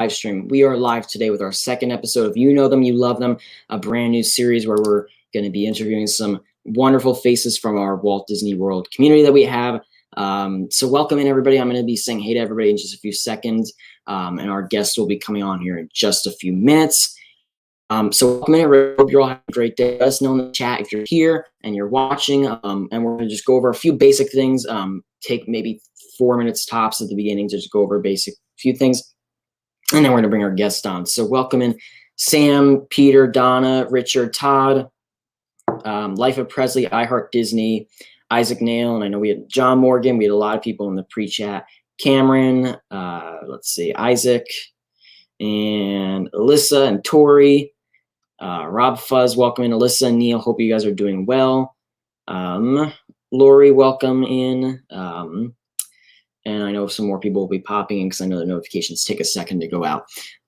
live stream. We are live today with our second episode of You Know Them, You Love Them, a brand new series where we're going to be interviewing some wonderful faces from our Walt Disney World community that we have. So welcome in, everybody. I'm going to be saying hey to everybody in just a few seconds, and our guests will be coming on here in just a few minutes. So welcome in, everybody. Hope you're all having a great day. Let us know in the chat if you're here and you're watching, and we're going to just go over a few basic things. Take maybe 4 minutes tops at the beginning to just go over basic few things, and then we're going to bring our guests on. So welcome in Sam, Peter, Donna, Richard, Todd, Life of Presley, iHeart Disney, Isaac Nail, and I know we had John Morgan. We had a lot of people in the pre-chat. Cameron, let's see, Isaac, and Alyssa, and Tori, Rob Fuzz, welcome in. Alyssa and Neil, hope you guys are doing well. Lori, welcome in. And I know some more people will be popping in because I know the notifications take a second to go out.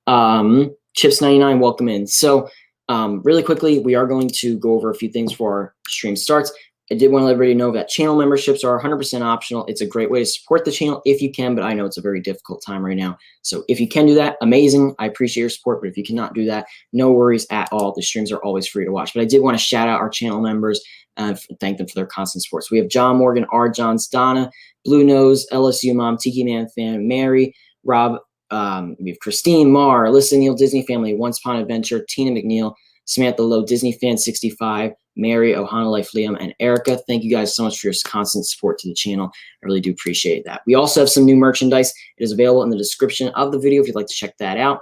Chips99, welcome in. So really quickly, we are going to go over a few things before our stream starts. I did want to let everybody know that channel memberships are 100% optional. It's a great way to support the channel if you can, but I know it's a very difficult time right now. So if you can do that, amazing. I appreciate your support, but if you cannot do that, no worries at all. The streams are always free to watch. But I did want to shout out our channel members and thank them for their constant support. So we have John Morgan, R. Johns, Donna, Blue Nose, LSU Mom, Tiki Man Fan, Mary, Rob, we have Christine, Mar, Alyssa, Neil, Disney Family, Once Upon Adventure, Tina McNeil, Samantha Lowe, Disney Fan 65, Mary, Ohana Life, Liam, and Erica. Thank you guys so much for your constant support to the channel. I really do appreciate that. We also have some new merchandise. It is available in the description of the video if you'd like to check that out.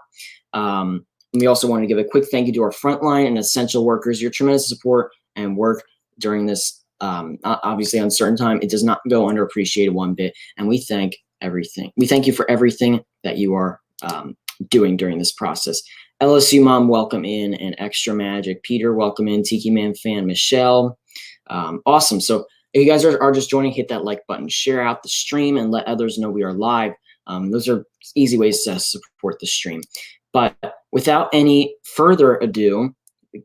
And we also want to give a quick thank you to our frontline and essential workers. Your tremendous support and work during this obviously uncertain time, it does not go underappreciated one bit, and we thank everything. We thank you for everything that you are doing during this process. LSU Mom, welcome in, and Extra Magic. Peter, welcome in. Tiki Man Fan, Michelle. Awesome. So if you guys are just joining, hit that like button, share out the stream, and let others know we are live. Those are easy ways to support the stream. But without any further ado,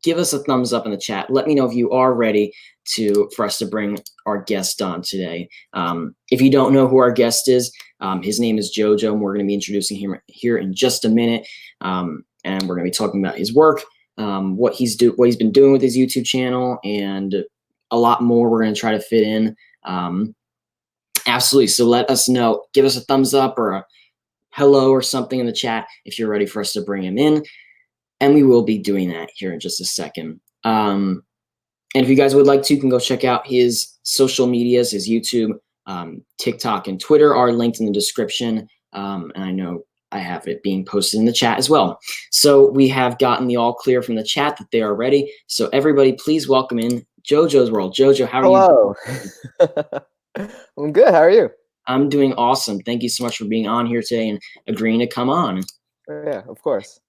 give us a thumbs up in the chat. Let me know if you are ready for us to bring our guest on today. If you don't know who our guest is, his name is JoJo, and we're going to be introducing him here in just a minute. And we're going to be talking about his work, what he's been doing with his YouTube channel, and a lot more we're going to try to fit in. Absolutely. So let us know. Give us a thumbs up or a hello or something in the chat if you're ready for us to bring him in. And we will be doing that here in just a second. And if you guys would like to, you can go check out his social medias, his YouTube, TikTok, and Twitter are linked in the description. And I know I have it being posted in the chat as well. So we have gotten the all clear from the chat that they are ready. So everybody, please welcome in JoJo's World. JoJo, how are you? I'm good. How are you? I'm doing awesome. Thank you so much for being on here today and agreeing to come on. Yeah, of course.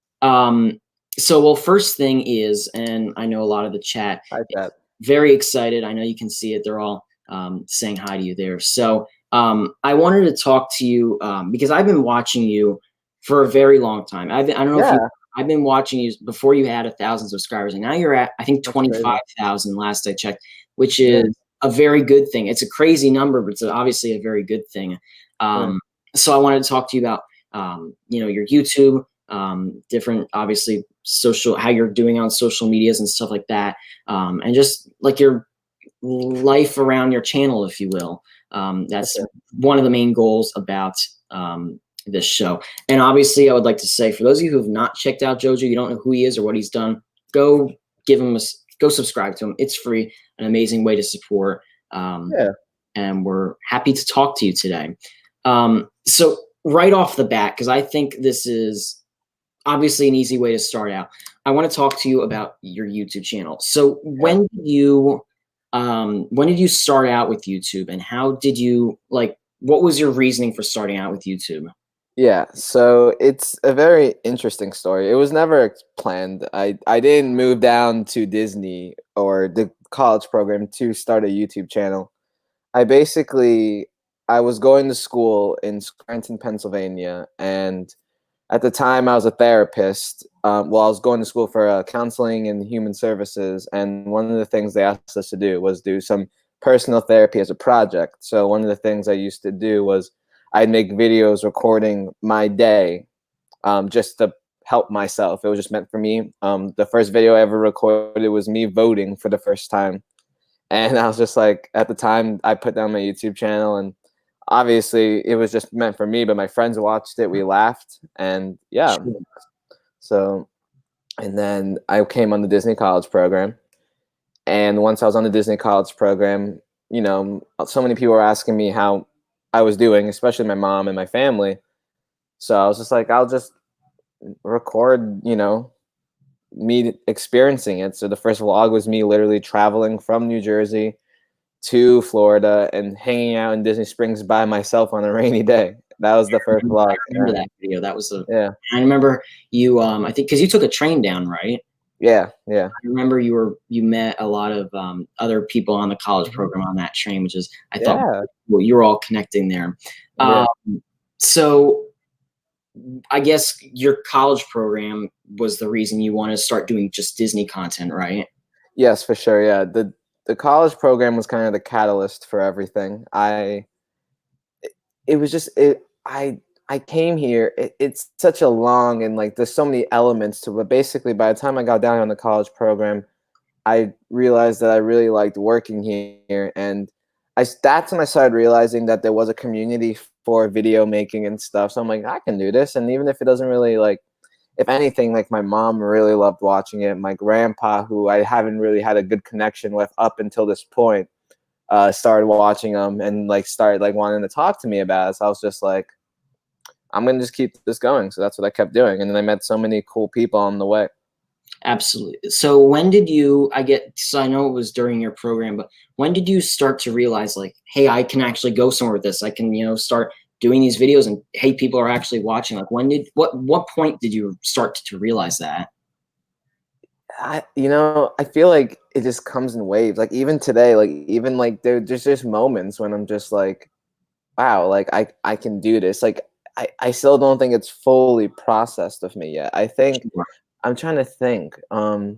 So, well, first thing is, and I know a lot of the chat is very excited. I know you can see it. They're all saying hi to you there. So I wanted to talk to you because I've been watching you for a very long time. I don't know if I've been watching you before you had 1,000 subscribers, and now you're at, I think, 25,000 last I checked, which is a very good thing. It's a crazy number, but it's obviously a very good thing. So I wanted to talk to you about, your YouTube, different, obviously, how you're doing on social medias and stuff like that, and just like your life around your channel, if you will. That's one of the main goals about this show. And obviously, I would like to say, for those of you who have not checked out JoJo, you don't know who he is or what he's done, go subscribe to him. It's free, an amazing way to support. And we're happy to talk to you today. So right off the bat, because I think this is obviously an easy way to start out, I want to talk to you about your YouTube channel. So when did you start out with YouTube, and how did you, what was your reasoning for starting out with YouTube? Yeah, so it's a very interesting story. It was never planned. I didn't move down to Disney or the college program to start a YouTube channel. I was going to school in Scranton, Pennsylvania, and at the time I was a therapist. I was going to school for counseling and human services, and one of the things they asked us to do was do some personal therapy as a project. So one of the things I used to do was I'd make videos recording my day just to help myself. It was just meant for me. The first video I ever recorded was me voting for the first time. And I was just like, at the time, I put down my YouTube channel, and obviously it was just meant for me, but my friends watched it, we laughed, and yeah. Sure. So, and then I came on the Disney College program. And once I was on the Disney College program, you know, so many people were asking me how I was doing, especially my mom and my family. So I was just like, I'll just record, you know, me experiencing it. So the first vlog was me literally traveling from New Jersey to Florida and hanging out in Disney Springs by myself on a rainy day. That was the first vlog. I remember that video. That was Yeah. I remember you, I think, because you took a train down, right? Yeah. I remember you met a lot of other people on the college program on that train, which is, I thought, Yeah. well, you were all connecting there. Yeah. So I guess your college program was the reason you want to start doing just Disney content, right? Yes, for sure. Yeah. The college program was kind of the catalyst for everything. It was just I came here. It's such a long, and like there's so many elements to it. But basically, by the time I got down on the college program, I realized that I really liked working here, and that's when I started realizing that there was a community for video making and stuff. So I'm like, I can do this, and even if it doesn't really like, if anything, like my mom really loved watching it. My grandpa, who I haven't really had a good connection with up until this point, started watching them and like started like wanting to talk to me about it. So I was just like, I'm gonna just keep this going. So that's what I kept doing, and then I met so many cool people on the way. Absolutely. So when did you, so I know it was during your program, but when did you start to realize like, hey, I can actually go somewhere with this. I can, start doing these videos and hey, people are actually watching. Like what point did you start to realize that? I feel like it just comes in waves. Like even today, like even like there's just moments when I'm just like, wow, like I can do this. Like I still don't think it's fully processed with me yet. I think I'm trying to think. I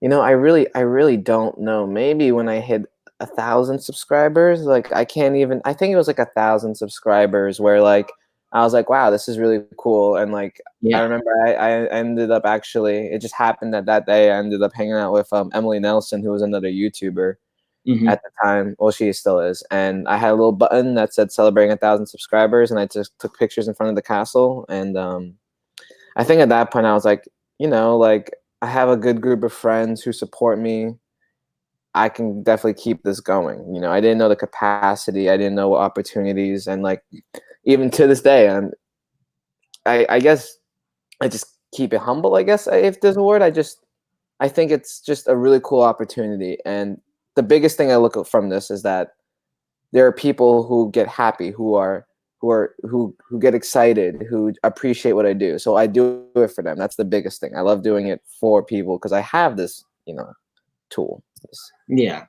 really don't know. Maybe when I hit 1,000 subscribers, like I can't even. I think it was like 1,000 subscribers, where like I was like, wow, this is really cool. And like I Yeah. remember I ended up actually. It just happened that day I ended up hanging out with Emily Nelson, who was another YouTuber Hmm. at the time. Well, she still is. And I had a little button that said celebrating 1,000 subscribers, and I just took pictures in front of the castle. And I think at that point I was like, like I have a good group of friends who support me. I can definitely keep this going. I didn't know the capacity. I didn't know what opportunities, and like even to this day, I guess I just keep it humble. I guess if there's a word, I think it's just a really cool opportunity. And the biggest thing I look at from this is that there are people who get happy, who get excited, who appreciate what I do. So I do it for them. That's the biggest thing. I love doing it for people because I have this, tool. Yeah,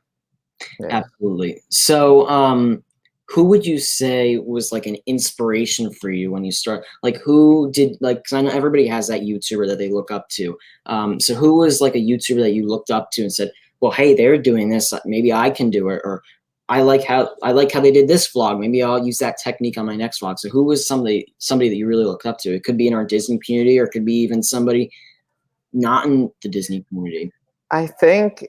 Yeah. absolutely. So, who would you say was like an inspiration for you when you start? Like, who did like? Because I know everybody has that YouTuber that they look up to. So who was like a YouTuber that you looked up to and said, "Well, hey, they're doing this. Maybe I can do it." Or I like how they did this vlog. Maybe I'll use that technique on my next vlog. So who was somebody that you really looked up to? It could be in our Disney community, or it could be even somebody not in the Disney community. I think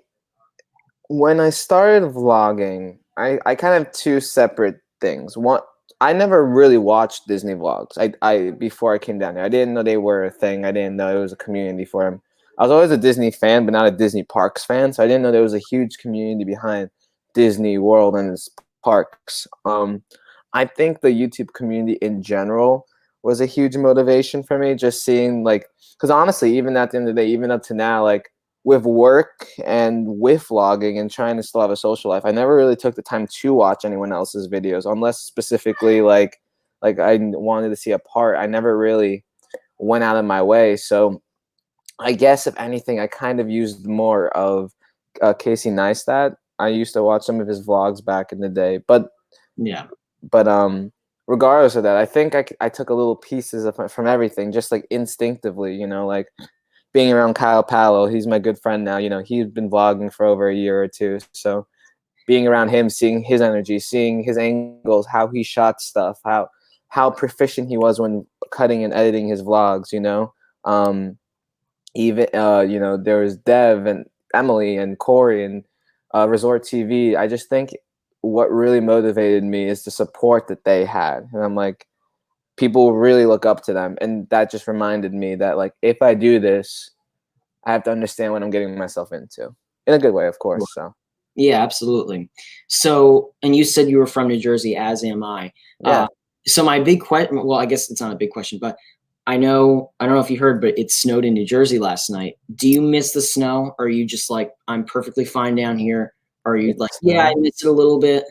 when I started vlogging, I kind of have two separate things. One, I never really watched Disney vlogs. I before I came down here, I didn't know they were a thing. I didn't know there was a community for them. I was always a Disney fan, but not a Disney parks fan. So I didn't know there was a huge community behind Disney World and its parks. I think the YouTube community in general was a huge motivation for me. Just seeing like, because honestly, even at the end of the day, even up to now, like with work and with vlogging and trying to still have a social life, I never really took the time to watch anyone else's videos unless specifically like I wanted to see a part. I never really went out of my way. So I guess if anything, I kind of used more of Casey Neistat. I used to watch some of his vlogs back in the day, but Yeah. but regardless of that, I think I took a little pieces from everything, just like instinctively, like being around Kyle Palo. He's my good friend now. He's been vlogging for over a year or two. So being around him, seeing his energy, seeing his angles, how he shot stuff, how proficient he was when cutting and editing his vlogs, you know. Even you know, there was Dev and Emily and Corey and Resort TV. I just think what really motivated me is the support that they had, and I'm like, people really look up to them, and that just reminded me that, like, if I do this, I have to understand what I'm getting myself into, in a good way, of course. So Yeah, absolutely. So, and you said you were from New Jersey, as am I. yeah, So my big question, well, I guess it's not a big question, but I don't know if you heard, but it snowed in New Jersey last night. Do you miss the snow? Or are you just like, I'm perfectly fine down here? Or are you like, yeah, I snow. miss it a little bit?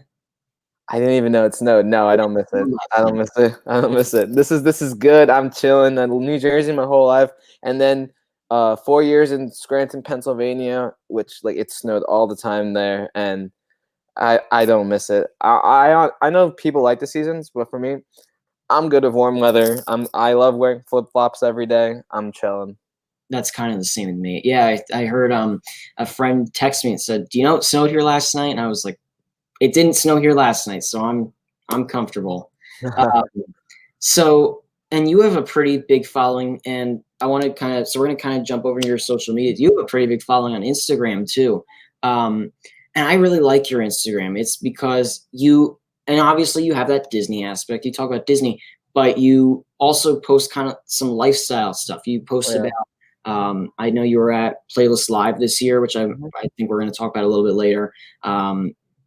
I didn't even know it snowed. No, I don't miss it. I Last don't night. miss it. I don't miss it. This is good. I'm chilling in New Jersey my whole life, and then 4 years in Scranton, Pennsylvania, which, like, it snowed all the time there, and I don't miss it. I know people like the seasons, but for me, I'm good with warm weather. I love wearing flip flops every day. I'm chilling. That's kind of the same with me. Yeah, I heard a friend text me and said, "Do you know it snowed here last night?" And I was like, "It didn't snow here last night, so I'm comfortable." Um, So, and you have a pretty big following, and I want to kind of, so we're going to kind of jump over to your social media. You have a pretty big following on Instagram too. Um, and I really like your Instagram. It's because and obviously you have that Disney aspect. You talk about Disney, but you also post kind of some lifestyle stuff. You Oh, post yeah. about, I know you were at Playlist Live this year, which Mhm. I think we're going to talk about a little bit later.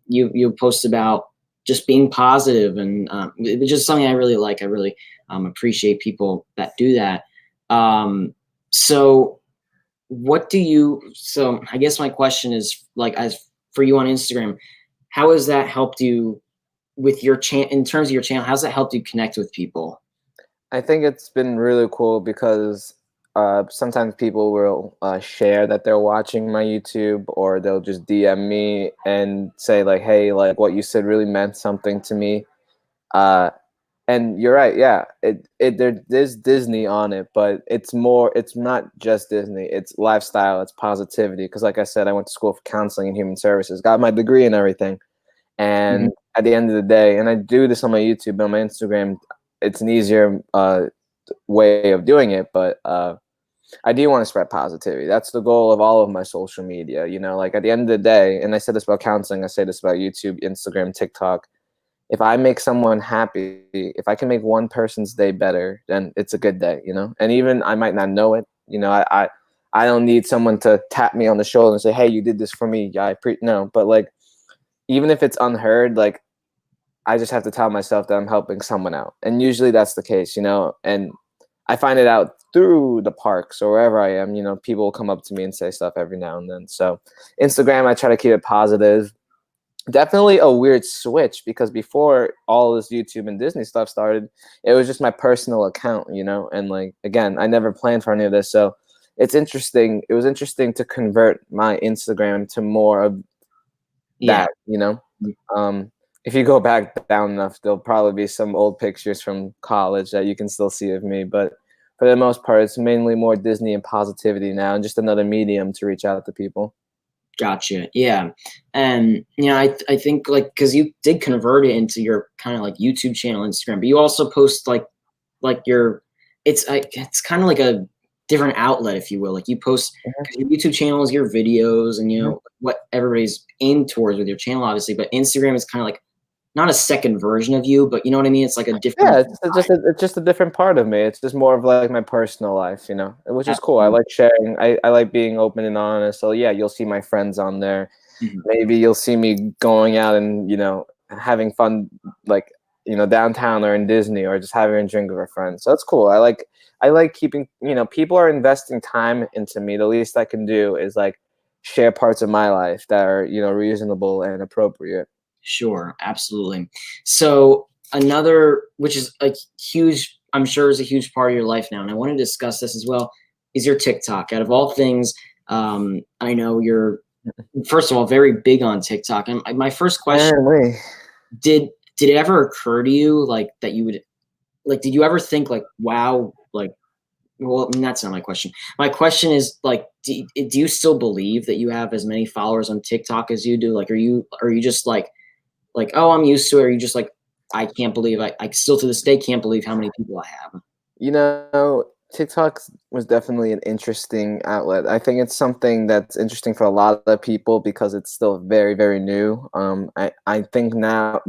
You post about just being positive, and it's just something I really like. I really appreciate people that do that. So what do you? So I guess my question is, like, as for you on Instagram, how has that helped you with your channel? In terms of your channel, how's that helped you connect with people? I think it's been really cool because sometimes people will share that they're watching my YouTube, or they'll just DM me and say, like, "Hey, like, what you said really meant something to me." Uh, and you're right, yeah. There's Disney on it, but it's more. It's not just Disney. It's lifestyle. It's positivity. Because, like I said, I went to school for counseling and human services, got my degree and everything. Mhm. And at the end of the day, and I do this on my YouTube, but on my Instagram, it's an easier way of doing it, but I do want to spread positivity. That's the goal of all of my social media. You know, like, at the end of the day, and I said this about counseling, I say this about YouTube, Instagram, TikTok. If I make someone happy, if I can make one person's day better, then it's a good day, you know? And even I might not know it, you know, I don't need someone to tap me on the shoulder and say, "Hey, you did this for me." Yeah, no, but, like, even if it's unheard, like, I just have to tell myself that I'm helping someone out. And usually that's the case, you know? And I find it out through the parks or wherever I am. You know, people will come up to me and say stuff every now and then. So Instagram, I try to keep it positive. Definitely a weird switch, because before all this YouTube and Disney stuff started, it was just my personal account, you know? And, like, again, I never planned for any of this. So it's interesting. It was interesting to convert my Instagram to more of Yeah. that, you know? Um, if you go back down enough, there'll probably be some old pictures from college that you can still see of me. But for the most part, it's mainly more Disney and positivity now, and just another medium to reach out to people. Gotcha. Yeah. And I think, like, because you did convert it into your kind of like YouTube channel, Instagram, but you also post like your it's kind of like a different outlet, if you will. Like, you post, Mhm, because your YouTube channel is your videos and mhm. what everybody's aimed towards with your channel, obviously. But Instagram is kind of like not a second version of you, but you know what I mean? It's like a different Yeah, it's just a different part of me. It's just more of, like, my personal life, you know, which is cool. I side. like sharing. I like being open and honest. So yeah, you'll see my friends on there. Mhm. Maybe you'll see me going out and, you know, having fun, like, you know, downtown or in Disney, or just having a drink with a friend. So that's cool. I like keeping, you know, people are investing time into me. The least I can do is, like, share parts of my life that are, you know, reasonable and appropriate. Sure, absolutely. So another, which is a huge, I'm sure is a huge part of your life now, and I want to discuss this as well, is your TikTok. Out of all things, I know you're, first of all, very big on TikTok. And my first question, Apparently. did did it ever occur to you, like, that you would, like, did you ever think, like, wow, like, well, I mean, that's not my question. My question is, like, do you still believe that you have as many followers on TikTok as you do? Like, are you just like, oh, I'm used to it? Or are you just like, I can't believe I still to this day can't believe how many people I have. You know, TikTok was definitely an interesting outlet. I think it's something that's interesting for a lot of people because it's still very, very new. I think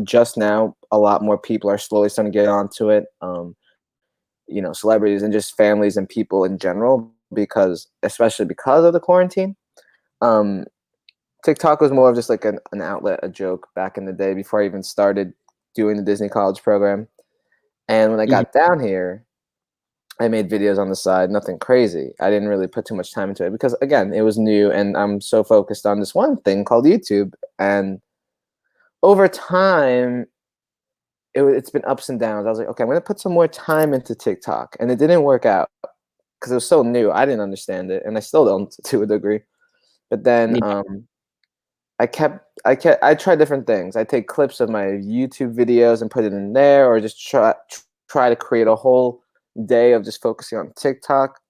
just now, a lot more people are slowly starting to get onto it. You know, celebrities and just families and people in general, because especially because of the quarantine. Um, TikTok was more of just like an outlet, a joke back in the day before I even started doing the Disney College program. And when I Mhm. got down here, I made videos on the side, nothing crazy. I didn't really put too much time into it because, again, it was new and I'm so focused on this one thing called YouTube. And over time, it's been ups and downs. I was like, okay, I'm going to put some more time into TikTok. And it didn't work out because it was so new. I didn't understand it. And I still don't to a degree. But then Yeah, I tried different things. I take clips of my YouTube videos and put it in there, or just try to create a whole day of just focusing on TikTok.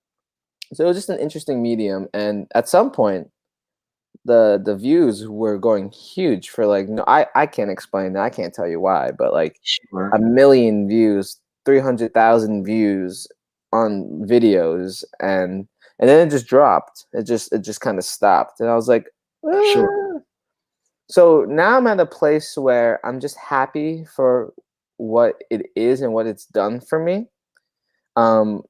So it was just an interesting medium, and at some point, the views were going huge for like no, I can't explain that. I can't tell you why, but like sure, 1 million views, 300,000 views on videos, and then it just dropped. It just kind of stopped, and I was like. sure. "Ah." So now I'm at a place where I'm just happy for what it is and what it's done for me. Um,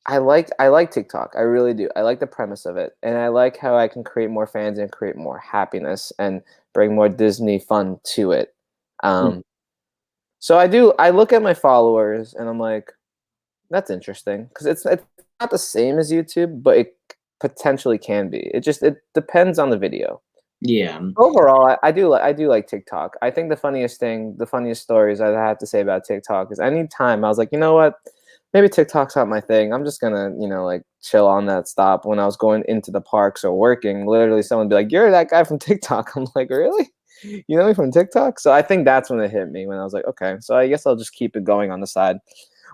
I like TikTok. I really do. I like the premise of it, and I like how I can create more fans and create more happiness and bring more Disney fun to it. Mm, Um, so I do. I look at my followers and I'm like, that's interesting because it's not the same as YouTube, but it potentially can be. It depends on the video. yeah, Overall, I do like TikTok. I think the funniest stories I have to say about TikTok is anytime I was like, you know what, maybe TikTok's not my thing. I'm just gonna, like chill on that stop. When I was going into the parks or working, literally someone would be like, "You're that guy from TikTok." I'm like, "Really? You know me from TikTok?" So I think that's when it hit me when I was like, "Okay, so I guess I'll just keep it going on the side,"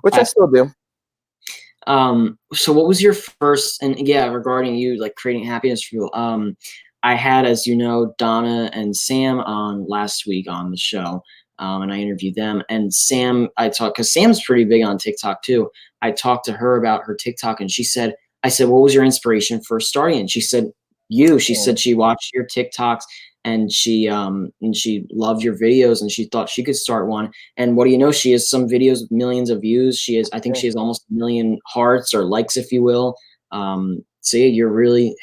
which I I still do. so what was your first and yeah, regarding you like creating happiness for you, I had, as you know, Donna and Sam on last week on the show, and I interviewed them. And Sam, I talked because Sam's pretty big on TikTok too. I talked to her about her TikTok, and she said, I said, what was your inspiration for starting it? She said, you. She Oh, said she watched your TikToks and she loved your videos and she thought she could start one. And what do you know? She has some videos with millions of views. I think yeah, she has almost 1 million hearts or likes, if you will. So yeah, you really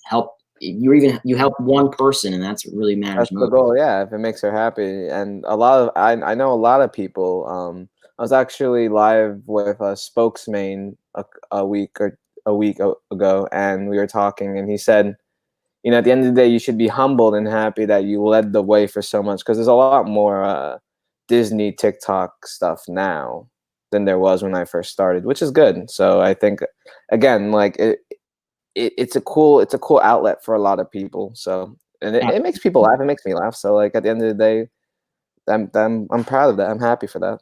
help. You help one person, and that's what really matters that's the most. goal. Yeah, if it makes her happy, and I know a lot of people. I was actually live with a spokesman a week or ago, and we were talking, and he said, at the end of the day, you should be humbled and happy that you led the way for so much because there's a lot more Disney TikTok stuff now than there was when I first started, which is good. So I think, again, like it's a cool outlet for a lot of people. So and it makes people laugh. It makes me laugh. So like at the end of the day, I'm proud of that. I'm happy for that.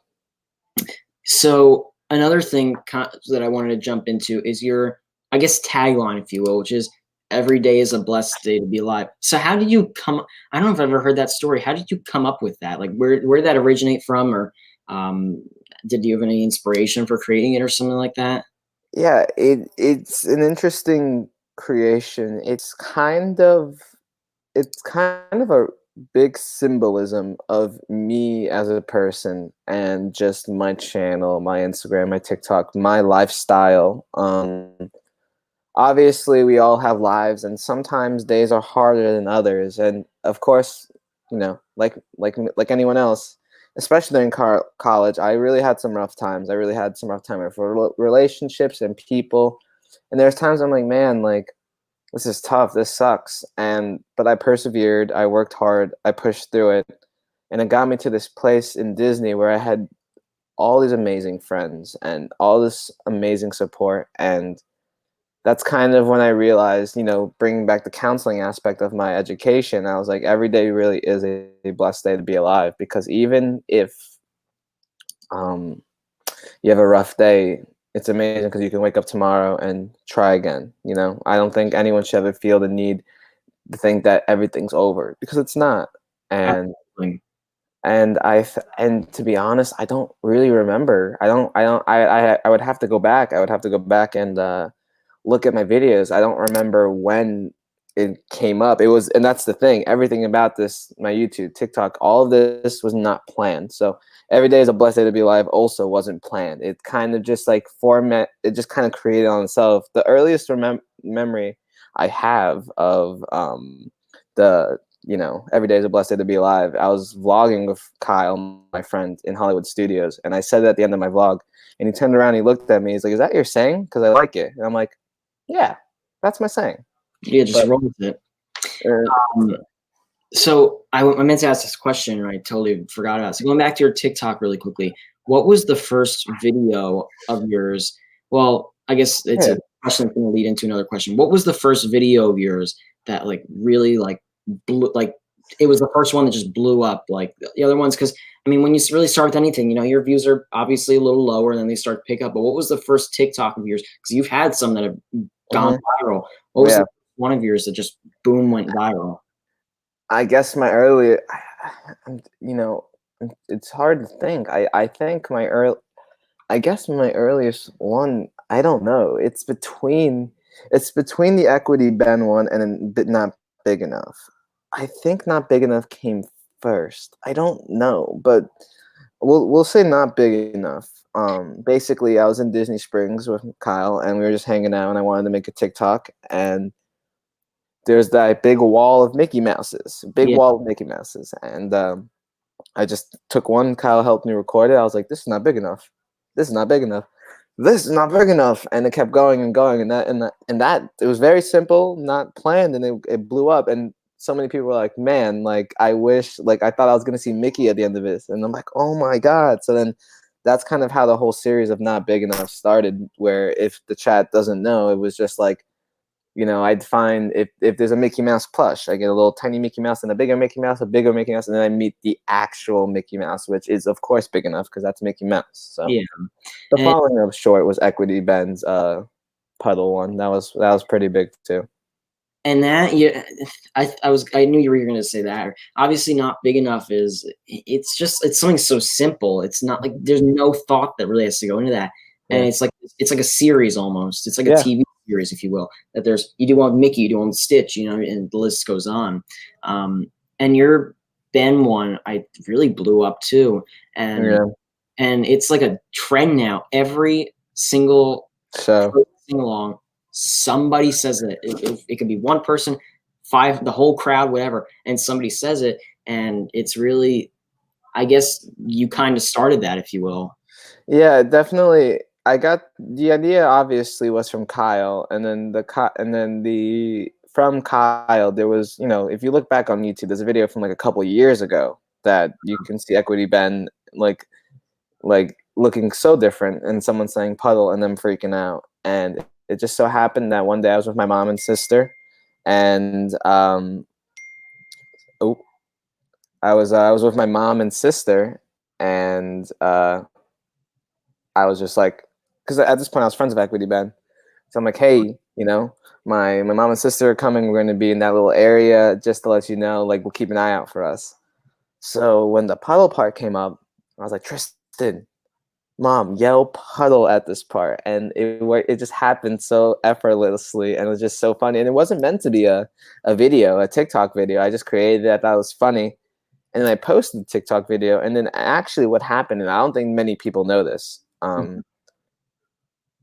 So another thing that I wanted to jump into is your, I guess, tagline, if you will, which is "Every day is a blessed day to be alive." So how did you come? I don't know if I've ever heard that story. How did you come up with that? Like, where did that originate from, or um, did you have any inspiration for creating it, or something like that? Yeah, it's an interesting creation. It's kind of a big symbolism of me as a person and just my channel, my Instagram, my TikTok, my lifestyle. Obviously we all have lives and sometimes days are harder than others, and of course, like anyone else, especially during college, I really had some rough times. I really had some rough time for relationships and people, and there's times I'm like, man, like this is tough, this sucks, but I persevered, I worked hard, I pushed through it, and it got me to this place in Disney where I had all these amazing friends and all this amazing support. And that's kind of when I realized, bringing back the counseling aspect of my education, I was like, every day really is a blessed day to be alive, because even if um, you have a rough day, it's amazing because you can wake up tomorrow and try again. I don't think anyone should ever feel the need to think that everything's over, because it's not. And Absolutely. And and to be honest, I don't really remember. I would have to go back. I would have to go back and look at my videos. I don't remember when it came up. It was, and that's the thing. Everything about this, my YouTube, TikTok, all of this was not planned. So every day is a blessed day to be alive also wasn't planned. It kind of just like format. It just kind of created on itself. The earliest memory I have of the every day is a blessed day to be alive. I was vlogging with Kyle, my friend, in Hollywood Studios, and I said it at the end of my vlog. And he turned around, he looked at me, he's like, "Is that your saying? Because I like it." And I'm like, "Yeah, that's my saying." Yeah, just But roll with it. uh, Um, so I meant to ask this question, right? Totally forgot about it. So going back to your TikTok really quickly, what was the first video of yours? Well, I guess it's yeah, a question that's going to lead into another question. What was the first video of yours that like really like blew, like it was the first one that just blew up like the other ones? Because I mean, when you really start with anything, your views are obviously a little lower, and then they start to pick up. But what was the first TikTok of yours? Because you've had some that have gone viral. What was yeah. the one of yours that just boom went viral? I guess my early, it's hard to think. I think my early, I guess my earliest one, I don't know. It's between the Equity Ben one and then Not Big Enough. I think Not Big Enough came first. I don't know, but we'll say Not Big Enough. Basically, I was in Disney Springs with Kyle, and we were just hanging out, and I wanted to make a TikTok, and there's that big wall of Mickey Mouses, Yeah. and I just took one. Kyle helped me record it. I was like, "This is not big enough. This is not big enough. This is not big enough." And it kept going and going, and that it was very simple, not planned, and it blew up. And so many people were like, "Man, like I wish, like I thought I was gonna see Mickey at the end of this," and I'm like, "Oh my god!" So then that's kind of how the whole series of Not Big Enough started. Where if the chat doesn't know, it was just like, I'd find if there's a Mickey Mouse plush, I get a little tiny Mickey Mouse and a bigger Mickey Mouse, and then I meet the actual Mickey Mouse, which is of course big enough because that's Mickey Mouse. So Yeah. the And following up short was Equity Ben's puddle one. That was pretty big too. and that yeah, I knew you were gonna say that. Obviously not big enough it's something so simple. It's not like there's no thought that really has to go into that. And Yeah, it's like a series almost. It's like a yeah, TV series, if you will. That there's you do one with Mickey, you do one with Stitch, and the list goes on. And your Ben one, I really blew up too. And yeah. and it's like a trend now. Every single So sing along, somebody says it. It could be one person, five, the whole crowd, whatever, and somebody says it, and it's really, I guess you kind of started that, if you will. yeah, definitely. I got the idea. Obviously, was from Kyle, and then the from Kyle there was, if you look back on YouTube, there's a video from like a couple years ago that you can see Equity Ben like looking so different, and someone saying puddle and them freaking out. And it just so happened that one day I was with my mom and sister, and oh, I was with my mom and sister, and I was just like, because at this point I was friends with Equity Ben, so I'm like, hey, my mom and sister are coming. We're going to be in that little area, just to let you know, like we'll keep an eye out for us. So when the puddle part came up, I was like, Tristan, Mom, yell puddle at this part, and it just happened so effortlessly, and it was just so funny. And it wasn't meant to be a video, a TikTok video. I just created it. I thought it was funny, and then I posted the TikTok video. And then actually, what happened, and I don't think many people know this,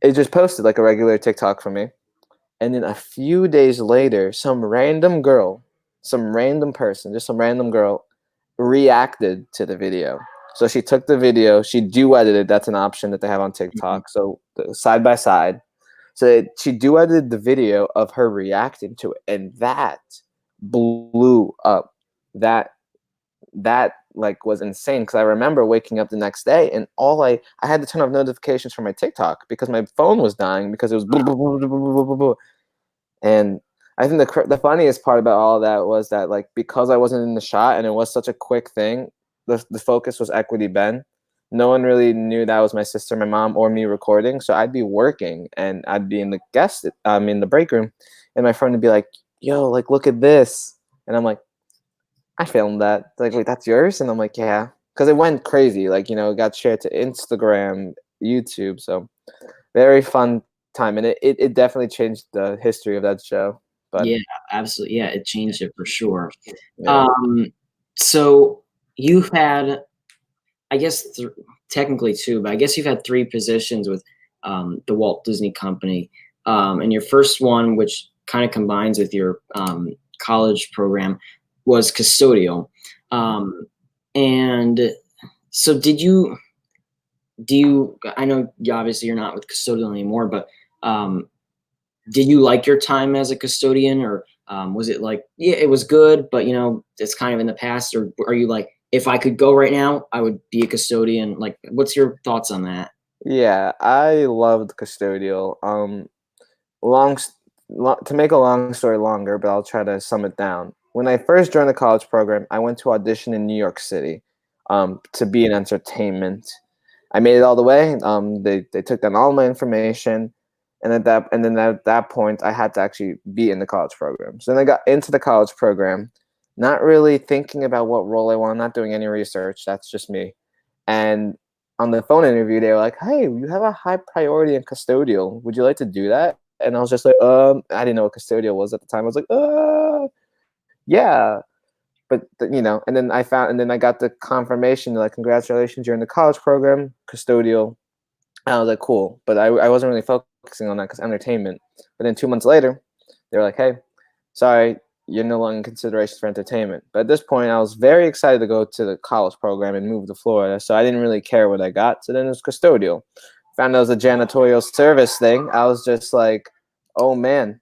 it just posted like a regular TikTok for me, and then a few days later, some random girl, some random person, just some random girl, reacted to the video. So she took the video, she duetted it. That's an option that they have on TikTok. So side by side. So she duetted the video of her reacting to it, and that blew up. That like was insane, because I remember waking up the next day and I had to turn off notifications from my TikTok because my phone was dying because it was blah, blah, blah, blah, blah, blah, blah. And I think the funniest part about all of that was that, like, because I wasn't in the shot and it was such a quick thing, the focus was Equity Ben. No one really knew that was my sister, my mom, or me recording. So I'd be working and I'd be in the break room, and my friend would be like, "Yo, like, look at this," and I'm like, I filmed that. Like, wait, that's yours? And I'm like, yeah, because it went crazy. Like, it got shared to Instagram, YouTube. So very fun time, and it definitely changed the history of that show. But Yeah, absolutely. Yeah, it changed it for sure. yeah. Um, so you've had, I guess, technically two, but I guess you've had three positions with the Walt Disney Company. And your first one, which kind of combines with your college program, was custodial. Um, and so I know obviously you're not with custodial anymore, but um, did you like your time as a custodian, or was it like, yeah, it was good, but it's kind of in the past, or are you like, if I could go right now, I would be a custodian? Like, what's your thoughts on that? Yeah, I loved custodial. Long s- to make a long story longer, but I'll try to sum it down. When I first joined the college program, I went to audition in New York City, to be in entertainment. I made it all the way. They took down all my information, and at that point, I had to actually be in the college program. So then I got into the college program, not really thinking about what role I want, not doing any research. That's just me. And on the phone interview, they were like, "Hey, you have a high priority in custodial. Would you like to do that?" And I was just like, I didn't know what custodial was at the time. I was like, yeah. But and then and then I got the confirmation, like, congratulations, you're in the college program, custodial. I was like, cool. But I wasn't really focusing on that because entertainment. But then 2 months later, they were like, hey, sorry, you're no longer in consideration for entertainment. But at this point, I was very excited to go to the college program and move to Florida. So I didn't really care what I got. So then it was custodial. Found out it was a janitorial service thing. I was just like, oh man.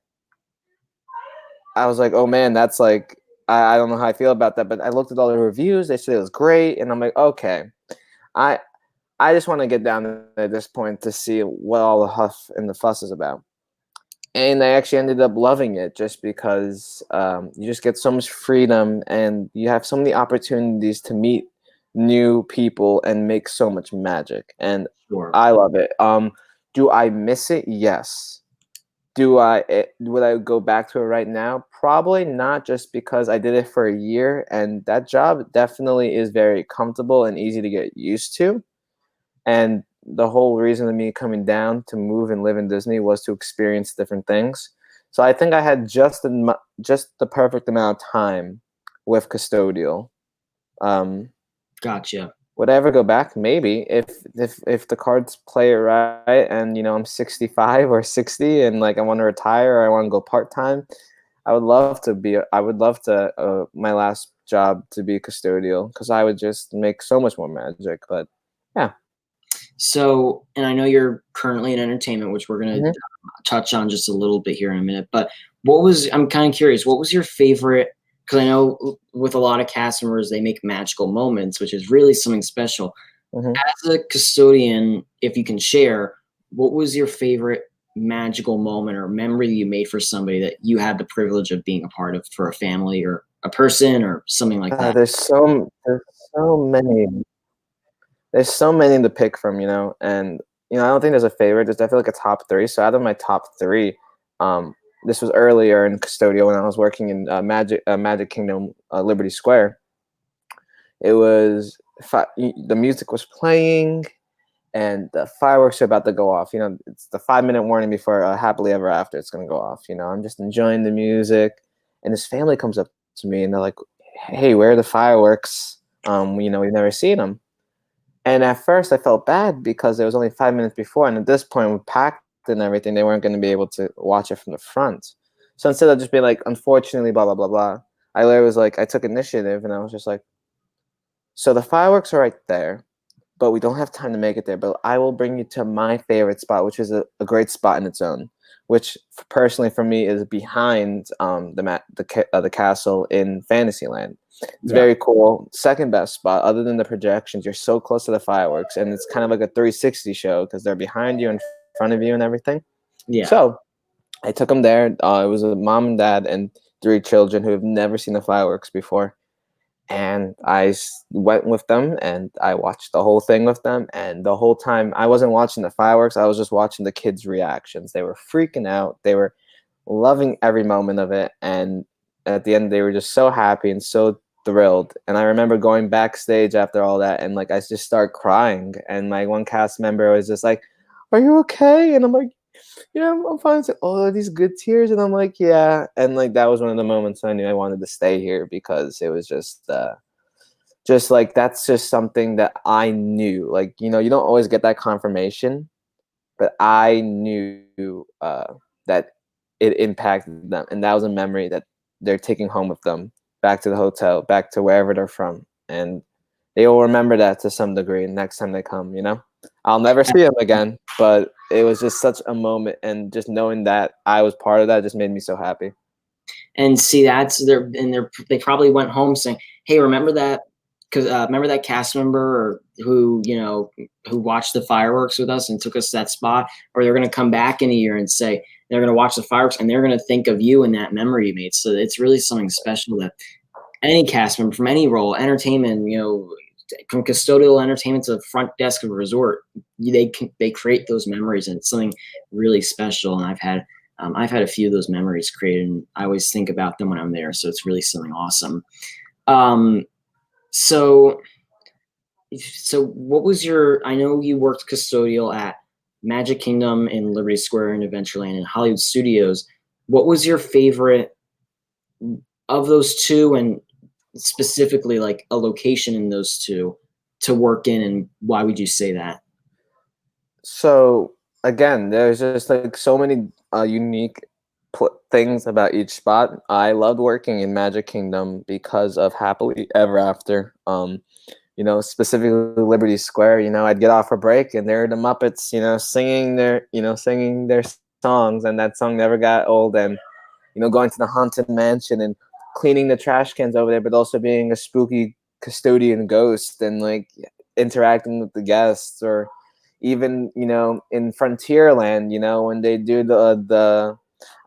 I was like, oh man, that's like, I don't know how I feel about that. But I looked at all the reviews. They said it was great. And I'm like, okay. I I just want to get down there at this point to see what all the huff and the fuss is about. And I actually ended up loving it just because you just get so much freedom and you have so many opportunities to meet new people and make so much magic. And Sure. I love it. Do I miss it? Yes. Would I go back to it right now? Probably not, just because I did it for a year and that job definitely is very comfortable and easy to get used to. And the whole reason of me coming down to move and live in Disney was to experience different things. So I think I had just the perfect amount of time with custodial. Um, Gotcha. would I ever go back? Maybe, if the cards play it right, and I'm 65 or 60, and like I want to retire or I want to go part time. I would love to my last job to be custodial, because I would just make so much more magic. But yeah. So, and I know you're currently in entertainment, which we're going to Mhm. touch on just a little bit here in a minute. But I'm kind of curious, what was your favorite? Because I know with a lot of cast members, they make magical moments, which is really something special. Mhm. As a custodian, if you can share, what was your favorite magical moment or memory you made for somebody that you had the privilege of being a part of, for a family or a person or something like that? There's so many there's so many to pick from, and I don't think there's a favorite. There's definitely like a top three. So out of my top three, um, this was earlier in custodial when I was working in Magic Kingdom, Liberty Square. It was the music was playing and the fireworks are about to go off. It's the 5 minute warning before Happily Ever After it's gonna go off. I'm just enjoying the music, and his family comes up to me and they're like, "Hey, where are the fireworks? We've never seen them." And at first, I felt bad because it was only 5 minutes before, and at this point, we packed and everything, they weren't going to be able to watch it from the front. So instead of just being like, "Unfortunately, blah blah blah blah," I literally was like, I took initiative, and I was just like, "So the fireworks are right there, but we don't have time to make it there. But I will bring you to my favorite spot, which is a great spot in its own, which personally for me is behind the castle in Fantasyland. It's Yeah. very cool. Second best spot, other than the projections. You're so close to the fireworks, and it's kind of like a 360 show because they're behind you, in front of you, and everything. Yeah. So I took them there. It was a mom and dad and three children who have never seen the fireworks before, and went with them and I watched the whole thing with them. And the whole time I wasn't watching the fireworks, I was just watching the kids' reactions. They were freaking out. They were loving every moment of it. And at the end, they were just so happy and so thrilled. And I remember going backstage after all that, and like I just start crying, and my one cast member was just like, "Are you okay?" And I'm like, "Yeah, I'm fine." It's like, "Oh, these good tears," and I'm like, "Yeah." And like that was one of the moments I knew I wanted to stay here, because it was just like that's just something that I knew. Like, you know, you don't always get that confirmation, but I knew that it impacted them, and that was a memory that they're taking home with them, back to the hotel, back to wherever they're from, and they will remember that to some degree next time they come. You know, I'll never see them again, but it was just such a moment, and just knowing that I was part of that just made me so happy. And see, they probably went home saying, "Hey, remember that? Because remember that cast member who who watched the fireworks with us and took us to that spot?" Or they're going to come back in a year and say they're going to watch the fireworks and they're going to think of you and that memory you made. So it's really something special that any cast member from any role, entertainment, from custodial entertainment to the front desk of a resort, they create those memories, and it's something really special. And I've had a few of those memories created, and I always think about them when I'm there. So it's really something awesome. Um, so so what was your? I know you worked custodial at Magic Kingdom in Liberty Square and Adventureland and Hollywood Studios. What was your favorite of those two, and specifically like a location in those two to work in, and why would you say that? So again, there's just like so many unique things about each spot. I loved working in Magic Kingdom because of Happily Ever After. You know, specifically Liberty Square. You know, I'd get off for break, and there are the Muppets, you know, singing their songs, and that song never got old. And you know, going to the haunted mansion and cleaning the trash cans over there, but also being a spooky custodian ghost and like interacting with the guests, or even, you know, in Frontierland, you know, when they do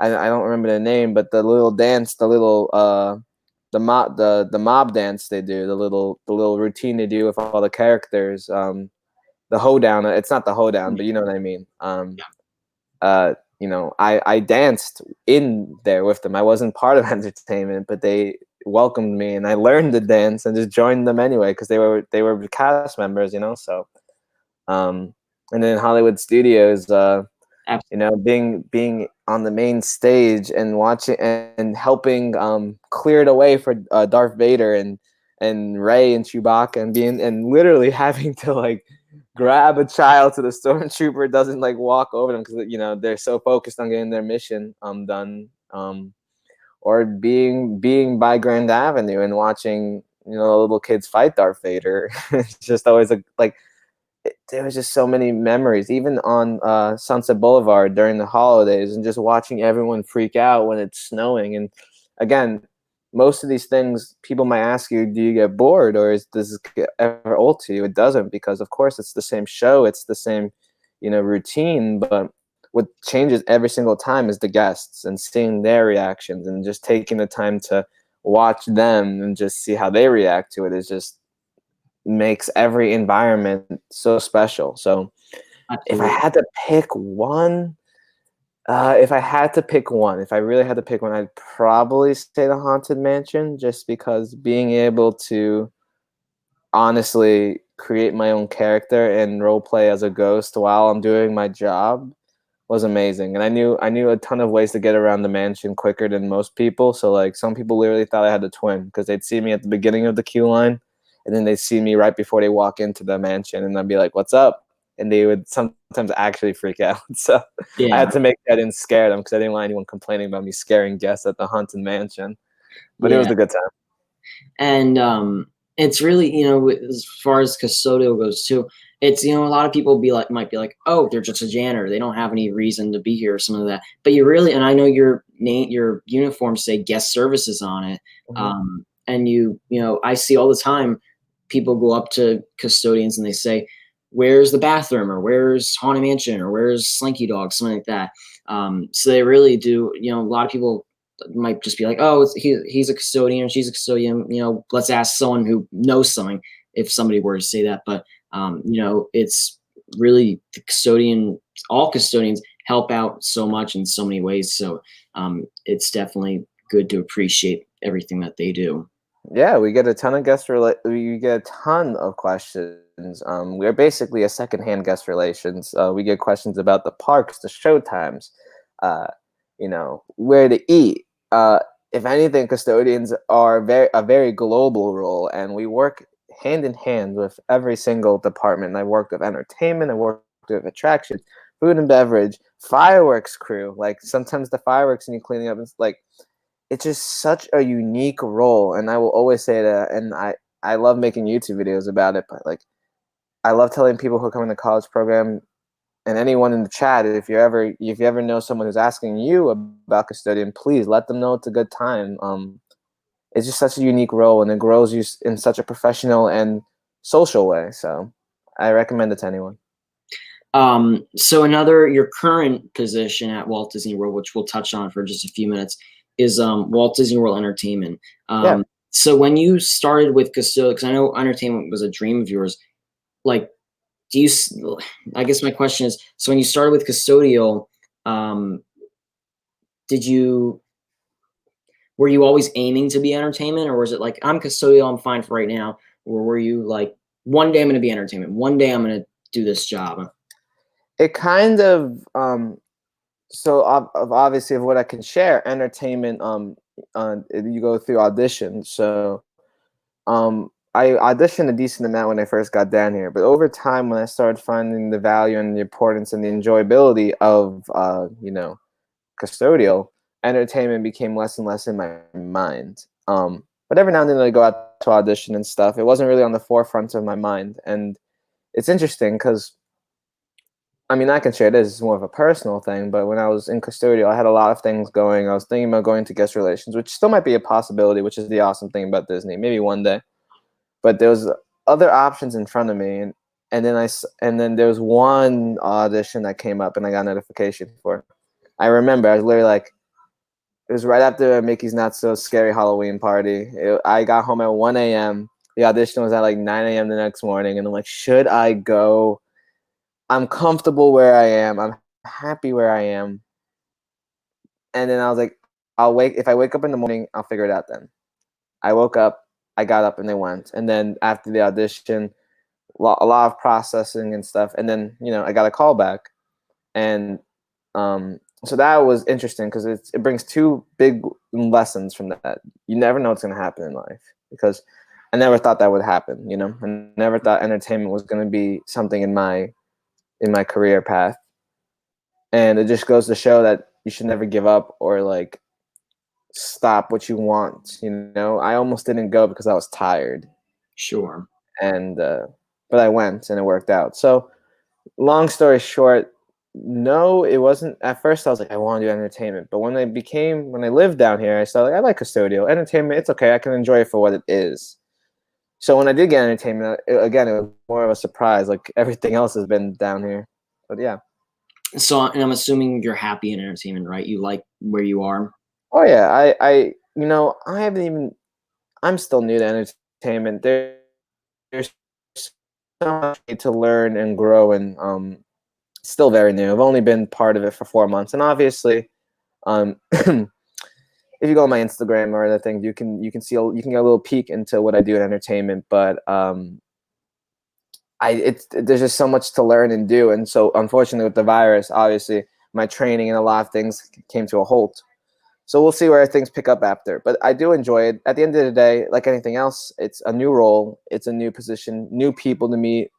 I don't remember the name, but the little dance, the mob dance they do, the little routine they do with all the characters, the hoedown. It's not the hoedown, but you know what I mean. You know, I danced in there with them. I wasn't part of entertainment, but they welcomed me, and I learned to dance and just joined them anyway, because they were cast members, you know. So, and then Hollywood Studios, you know, being on the main stage and watching and helping clear the way for Darth Vader and Rey and Chewbacca, and being and literally having to like grab a child so the stormtrooper doesn't like walk over them, because you know they're so focused on getting their mission done. Or being by Grand Avenue and watching, you know, little kids fight Darth Vader. It's just always like there was just so many memories, even on Sunset Boulevard during the holidays, and just watching everyone freak out when it's snowing. And again, most of these things, people might ask you, do you get bored, or does this get ever old to you? It doesn't, because of course it's the same show, it's the same, you know, routine. But what changes every single time is the guests, and seeing their reactions, and just taking the time to watch them and just see how they react to it is just makes every environment so special. So if I Absolutely. had to pick one, if I really had to pick one, I'd probably say the Haunted Mansion, just because being able to honestly create my own character and role play as a ghost while I'm doing my job was amazing. And I knew a ton of ways to get around the mansion quicker than most people. So like some people literally thought I had a twin, because they'd see me at the beginning of the queue line, and then they'd see me right before they walk into the mansion, and I'd be like, "What's up?" And they would sometimes actually freak out. So I had Yeah. to make that and scare them, because I didn't want anyone complaining about me scaring guests at the haunted mansion. But it was Yeah. a good time. And it's really, as far as custodial goes too, it's, a lot of people might be like, oh, they're just a janitor, they don't have any reason to be here or something like that. But you really, and I know your uniforms say guest services on it. Mhm. And I see all the time people go up to custodians and they say, where's the bathroom, or where's Haunted Mansion, or where's Slinky Dog, something like that. So they really do, a lot of people might just be like, oh, he's a custodian, she's a custodian. Let's ask someone who knows something if somebody were to say that. But it's really the custodian. All custodians help out so much in so many ways. So it's definitely good to appreciate everything that they do. Yeah, we get a ton of we get a ton of questions. We're basically a secondhand guest relations. We get questions about the parks, the show times, uh, where to eat. If anything, custodians are a very global role, and we work hand in hand with every single department. I worked with entertainment, I worked with attractions, food and beverage, fireworks crew. Like sometimes the fireworks and you cleaning up, it's just such a unique role, and I will always say that. And I love making YouTube videos about it, but like I love telling people who come in the college program and anyone in the chat, if you ever know someone who's asking you about custodian, please let them know it's a good time. It's just such a unique role, and it grows you in such a professional and social way. So I recommend it to anyone. So your current position at Walt Disney World, which we'll touch on for just a few minutes, is Walt Disney World Entertainment. Yeah. So when you started with custodial, because I know entertainment was a dream of yours, like, I guess my question is, so when you started with custodial, were you always aiming to be entertainment, or was it like, I'm custodial, I'm fine for right now? Or were you like, one day I'm going to be entertainment, one day I'm going to do this job? It kind of so obviously of what I can share, entertainment. You go through auditions. So I auditioned a decent amount when I first got down here, but over time, when I started finding the value and the importance and the enjoyability of custodial, entertainment became less and less in my mind. But every now and then I go out to audition and stuff. It wasn't really on the forefront of my mind, and it's interesting because I mean, I can share this. It's more of a personal thing, but when I was in custodial, I had a lot of things going. I was thinking about going to guest relations, which still might be a possibility, which is the awesome thing about Disney. Maybe one day. But there was other options in front of me, and then there was one audition that came up, and I got a notification for. I remember I was literally like, it was right after Mickey's Not So Scary Halloween party. I got home at 1 a.m. The audition was at like 9 a.m. the next morning, and I'm like, should I go? I'm comfortable where I am. I'm happy where I am. And then I was like, if I wake up in the morning, I'll figure it out then. I woke up, I got up, and they went. And then after the audition, a lot of processing and stuff. And then, I got a call back. And so that was interesting because it brings two big lessons from that. You never know what's going to happen in life, because I never thought that would happen. I never thought entertainment was going to be something in my career path. And it just goes to show that you should never give up or like stop what you want. I almost didn't go because I was tired. Sure. And but I went and it worked out. So long story short, no, it wasn't. At first I was like, I want to do entertainment, but when I lived down here, I started like, I like custodial entertainment. It's okay, I can enjoy it for what it is. So when I did get entertainment, again, it was more of a surprise, like everything else has been down here. But yeah. So, and I'm assuming you're happy in entertainment, right? You like where you are? Oh yeah, I haven't even. I'm still new to entertainment. There's so much to learn and grow, and still very new. I've only been part of it for 4 months, and obviously, if you go on my Instagram or other things, you can get a little peek into what I do in entertainment. But there's just so much to learn and do, and so unfortunately with the virus, obviously my training and a lot of things came to a halt. So we'll see where things pick up after. But I do enjoy it. At the end of the day, like anything else, it's a new role, it's a new position, new people to meet,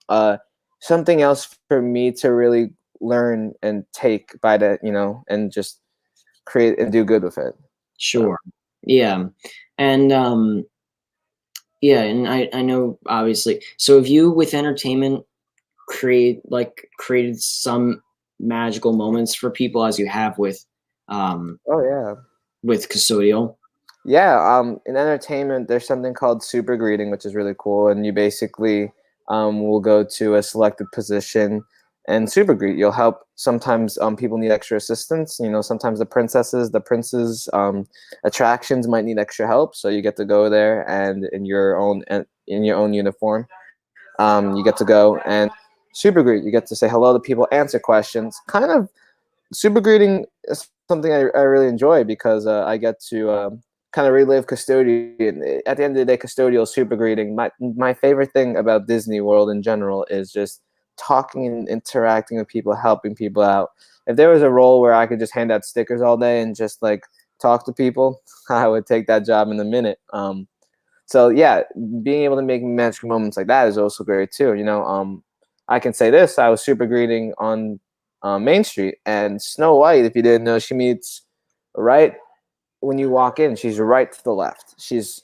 something else for me to really learn and take by and just create and do good with it. Sure. So. Yeah. And yeah, and I know obviously. So have you with entertainment created some magical moments for people as you have with oh yeah, with custodial? Yeah, in entertainment, there's something called super greeting, which is really cool, and you basically will go to a selected position and super greet. You'll help. Sometimes people need extra assistance. Sometimes the princes, attractions might need extra help, so you get to go there and in your own uniform, you get to go and super greet. You get to say hello to people, answer questions. Kind of super greeting is something I really enjoy because I get to kind of relive custodian. At the end of the day, custodial is super greeting. My favorite thing about Disney World in general is just talking and interacting with people, helping people out. If there was a role where I could just hand out stickers all day and just like talk to people, I would take that job in a minute. So yeah, being able to make magical moments like that is also great too. I can say this: I was super greeting on Main Street, and Snow White, if you didn't know, she meets right when you walk in. She's right to the left.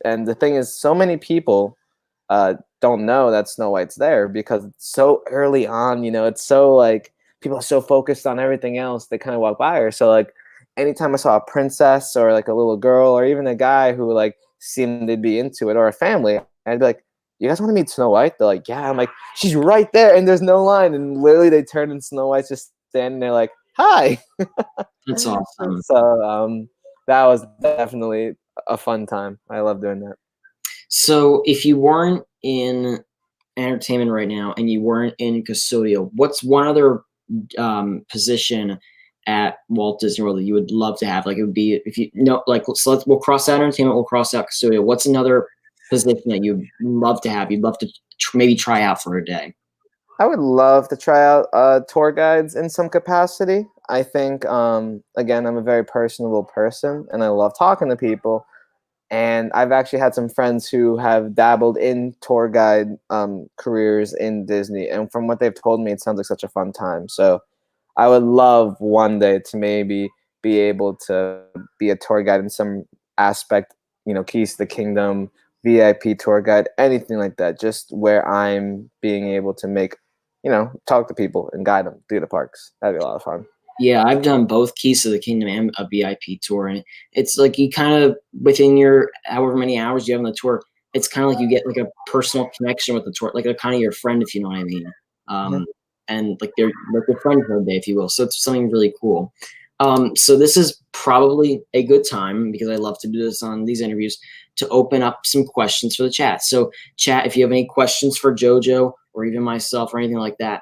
And the thing is, so many people don't know that Snow White's there because it's so early on. It's so like people are so focused on everything else, they kind of walk by her. So like, anytime I saw a princess or like a little girl or even a guy who like seemed to be into it, or a family, I'd be like, "You guys want to meet Snow White?" They're like, "Yeah." I'm like, "She's right there," and there's no line. And literally, they turn and Snow White's just standing there, like, "Hi." That's awesome. So that was definitely a fun time. I love doing that. So if you weren't in entertainment right now and you weren't in custodial, what's one other position at Walt Disney World that you would love to have? Like, it would be, if you know, like, so we'll cross out entertainment, we'll cross out custodial. What's another position that you'd love to have? You'd love to maybe try out for a day? I would love to try out tour guides in some capacity. I think, again, I'm a very personable person and I love talking to people. And I've actually had some friends who have dabbled in tour guide careers in Disney. And from what they've told me, it sounds like such a fun time. So I would love one day to maybe be able to be a tour guide in some aspect, Keys to the Kingdom, VIP tour guide, anything like that, just where I'm being able to talk to people and guide them through the parks. That'd be a lot of fun. Yeah, I've done both Keys to the Kingdom and a VIP tour, and it's like you kind of, within your however many hours you have on the tour, it's kind of like you get like a personal connection with the tour, like they're kind of your friend, if you know what I mean. Mhm. And like they're like your friend for a day, if you will. So it's something really cool. So this is probably a good time, because I love to do this on these interviews, to open up some questions for the chat. So chat, if you have any questions for JoJo or even myself or anything like that,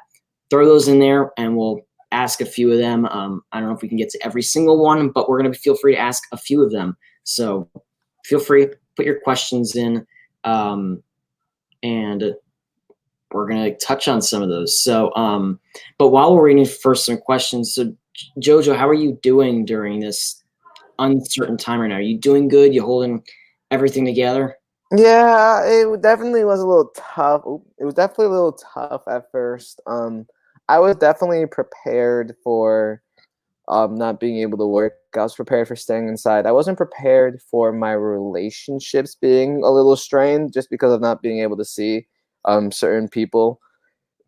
throw those in there and we'll ask a few of them. I don't know if we can get to every single one, but we're going to feel free to ask a few of them. So feel free, put your questions in, and we're going to touch on some of those. So, but while we're waiting for some questions, so JoJo, how are you doing during this uncertain time right now? Are you doing good? You holding everything together? Yeah, it definitely was a little tough. It was definitely a little tough at first. I was definitely prepared for not being able to work. I was prepared for staying inside. I wasn't prepared for my relationships being a little strained just because of not being able to see certain people.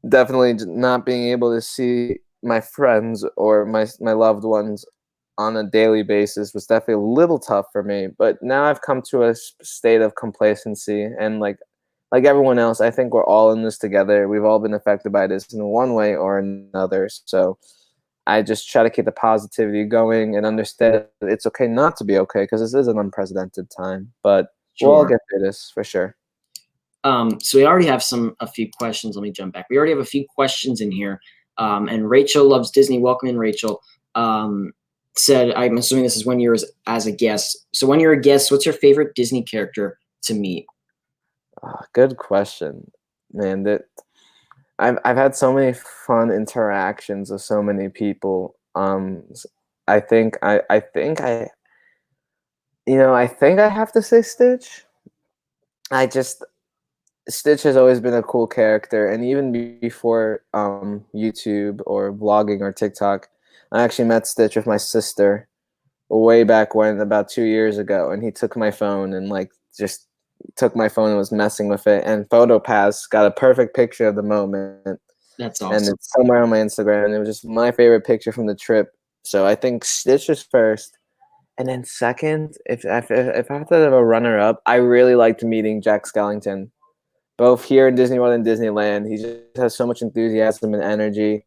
Definitely not being able to see my friends or my loved ones on a daily basis was definitely a little tough for me. But now I've come to a state of complacency, and like everyone else, I think we're all in this together. We've all been affected by this in one way or another. So I just try to keep the positivity going and understand that it's okay not to be okay, because this is an unprecedented time. But we'll all Sure. get through this for sure. So we already have a few questions. Let me jump back. We already have a few questions in here. And Rachel Loves Disney, welcome in, Rachel. Said, I'm assuming this is when you're as a guest. So when you're a guest, what's your favorite Disney character to meet? Good question, man. That I've had so many fun interactions with so many people. I think I have to say Stitch. I just Stitch has always been a cool character, and even before YouTube or vlogging or TikTok, I actually met Stitch with my sister way back when, about 2 years ago, and he took my phone and just took my phone and was messing with it, and PhotoPass got a perfect picture of the moment, That's and awesome. it's somewhere on my Instagram, and it was just my favorite picture from the trip. So I think Stitch is first, and then second, if I have to have a runner up, I really liked meeting Jack Skellington, both here in Disney World and Disneyland. He just has so much enthusiasm and energy,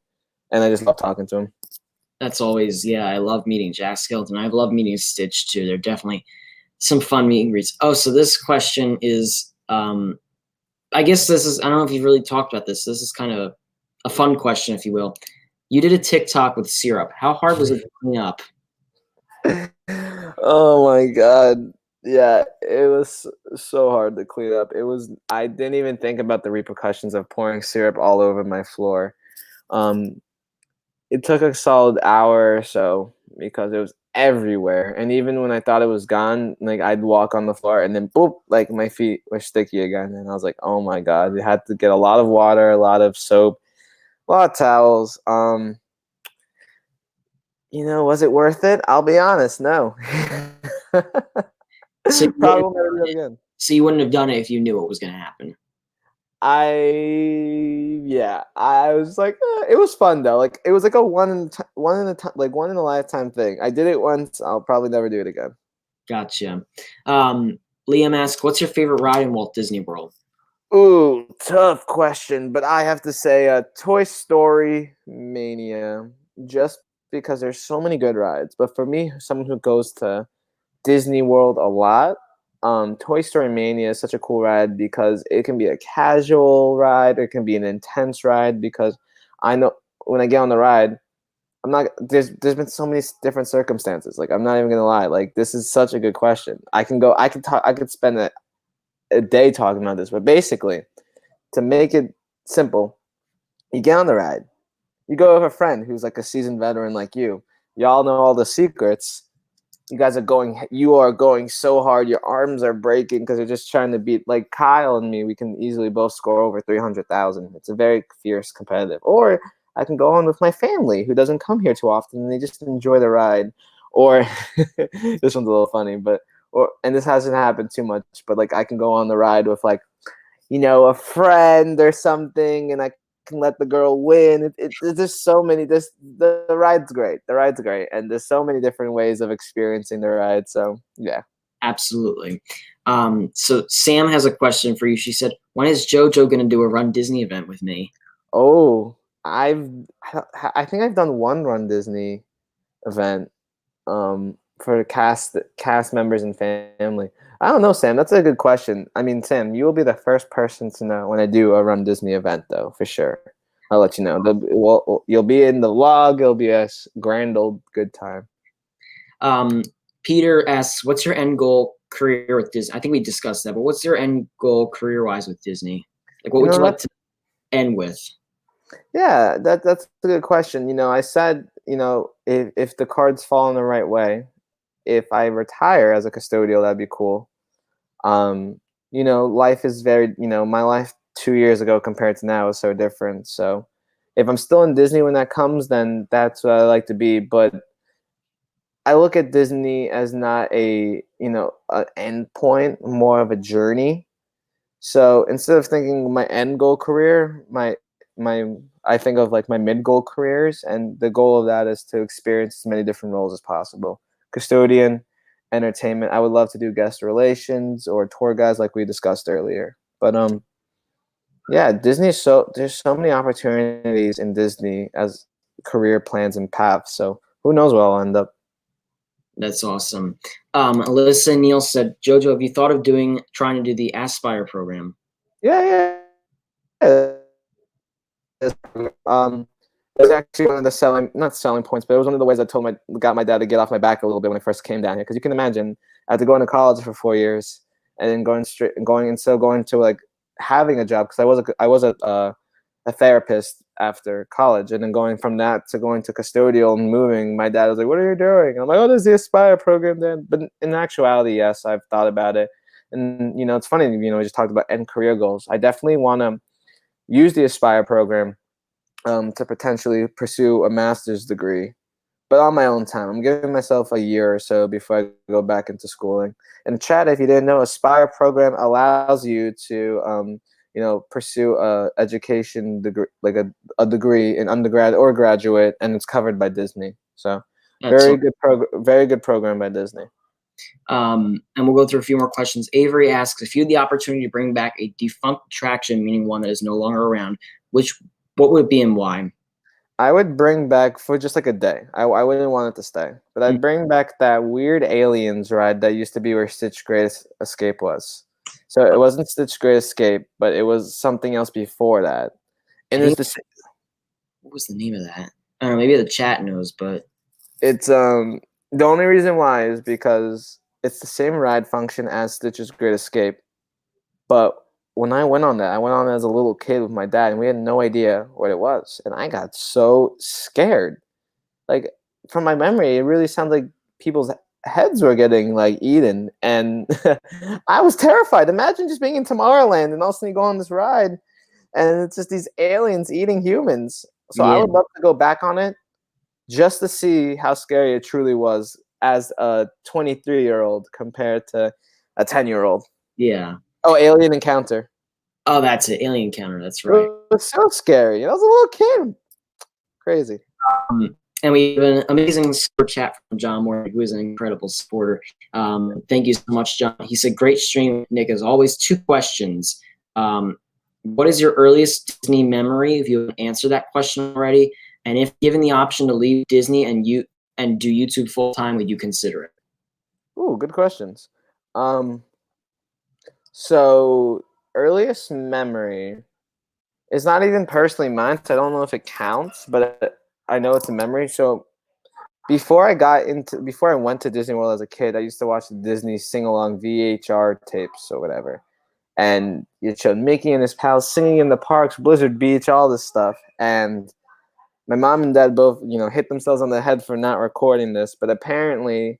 and I just love talking to him. That's always, yeah, I love meeting Jack Skellington. I love meeting Stitch too. They're definitely some fun meet and greets. Oh, so this question is, I guess this is, I don't know if you've really talked about this. This is kind of a fun question, if you will. You did a TikTok with syrup. How hard was it to clean up? Oh my god. Yeah, it was so hard to clean up. I didn't even think about the repercussions of pouring syrup all over my floor. Um, it took a solid hour or so because it was everywhere. And even when I thought it was gone, like I'd walk on the floor and then boop, like my feet were sticky again. And I was like, oh my God, you had to get a lot of water, a lot of soap, a lot of towels. Was it worth it? I'll be honest, no. So you Probably wouldn't, will never do it again. so you wouldn't have done it if you knew what was going to happen. I was like, it was fun though. Like it was like a one in a lifetime thing. I did it once. I'll probably never do it again. Gotcha. Liam asks, what's your favorite ride in Walt Disney World? Ooh, tough question, but I have to say, Toy Story Mania, just because there's so many good rides. But for me, someone who goes to Disney World a lot, Toy Story Mania is such a cool ride because it can be a casual ride, it can be an intense ride. Because I know when I get on the ride, I'm not. There's been so many different circumstances. Like I'm not even gonna lie. Like this is such a good question. I can go. I can talk. I could spend a day talking about this, but basically, to make it simple, you get on the ride. You go with a friend who's like a seasoned veteran like you. Y'all know all the secrets. You are going so hard. Your arms are breaking because you're just trying to beat, like Kyle and me. We can easily both score over 300,000. It's a very fierce competitive. Or I can go on with my family who doesn't come here too often and they just enjoy the ride. Or this one's a little funny, and this hasn't happened too much, but like I can go on the ride with like, a friend or something, and I can let the girl win. There's so many. The ride's great. The ride's great, and there's so many different ways of experiencing the ride. So yeah. Absolutely. So Sam has a question for you. She said, when is JoJo going to do a Run Disney event with me? Oh, I think I've done one Run Disney event for the cast members and family. I don't know, Sam. That's a good question. I mean, Sam, you will be the first person to know when I do a Run Disney event, though, for sure. I'll let you know. You'll be in the vlog. It'll be a grand old good time. Peter asks, what's your end goal career with Disney? I think we discussed that, but what's your end goal career-wise with Disney? Like, what would you like to end with? Yeah, that's a good question. I said, if the cards fall in the right way, if I retire as a custodial, that'd be cool. Life is very, my life 2 years ago compared to now is so different. So if I'm still in Disney when that comes, then that's what I like to be. But I look at Disney as not an end point, more of a journey. So instead of thinking my end goal career, my I think of like my mid goal careers, and the goal of that is to experience as many different roles as possible. Custodian, entertainment. I would love to do guest relations or tour guides like we discussed earlier. But yeah, there's so many opportunities in Disney as career plans and paths. So who knows where I'll end up. That's awesome. Alyssa Neal said, JoJo, have you thought of trying to do the Aspire program? Yeah. It was actually one of the not selling points, but it was one of the ways I got my dad to get off my back a little bit when I first came down here. Because you can imagine, after going to college for 4 years and then going to like having a job, because I was a therapist after college, and then going from that to going to custodial and moving, my dad was like, "What are you doing?" And I'm like, "Oh, there's the Aspire program then." But in actuality, yes, I've thought about it, and it's funny. We just talked about end career goals. I definitely want to use the Aspire program to potentially pursue a master's degree, but on my own time. I'm giving myself a year or so before I go back into schooling. And Chad, if you didn't know, Aspire program allows you to, pursue a education degree, like a degree in undergrad or graduate, and it's covered by Disney. So very good program by Disney. And we'll go through a few more questions. Avery asks, if you had the opportunity to bring back a defunct attraction, meaning one that is no longer around, what would it be and why? I would bring back for just like a day. I wouldn't want it to stay, but I'd bring back that weird aliens ride that used to be where Stitch Great Escape was. So it wasn't Stitch Great Escape, but it was something else before that. And what was the name of that? I don't know. Maybe the chat knows, but it's the only reason why is because it's the same ride function as Stitch's Great Escape. But when I went on that, I went on as a little kid with my dad, and we had no idea what it was. And I got so scared. Like, from my memory, it really sounded like people's heads were getting like eaten, and I was terrified. Imagine just being in Tomorrowland and all of a sudden you go on this ride, and it's just these aliens eating humans. So I Yeah. would love to go back on it just to see how scary it truly was as a 23-year-old compared to a 10-year-old. Yeah. Oh, Alien Encounter. Oh, that's it. Alien Encounter. That's It right. was so scary. I was a little kid. Crazy. And we have an amazing super chat from John Moore, who is an incredible supporter. Thank you so much, John. He said, great stream, Nick. As always, 2 questions. What is your earliest Disney memory, if you haven't answered that question already? And if given the option to leave Disney and do YouTube full-time, would you consider it? Ooh, good questions. So earliest memory is not even personally mine, so I don't know if it counts, but I know it's a memory. So before I went to Disney World as a kid, I used to watch the Disney sing-along VHR tapes or whatever. And it showed Mickey and his pals singing in the parks, Blizzard Beach, all this stuff. And my mom and dad both, hit themselves on the head for not recording this, but apparently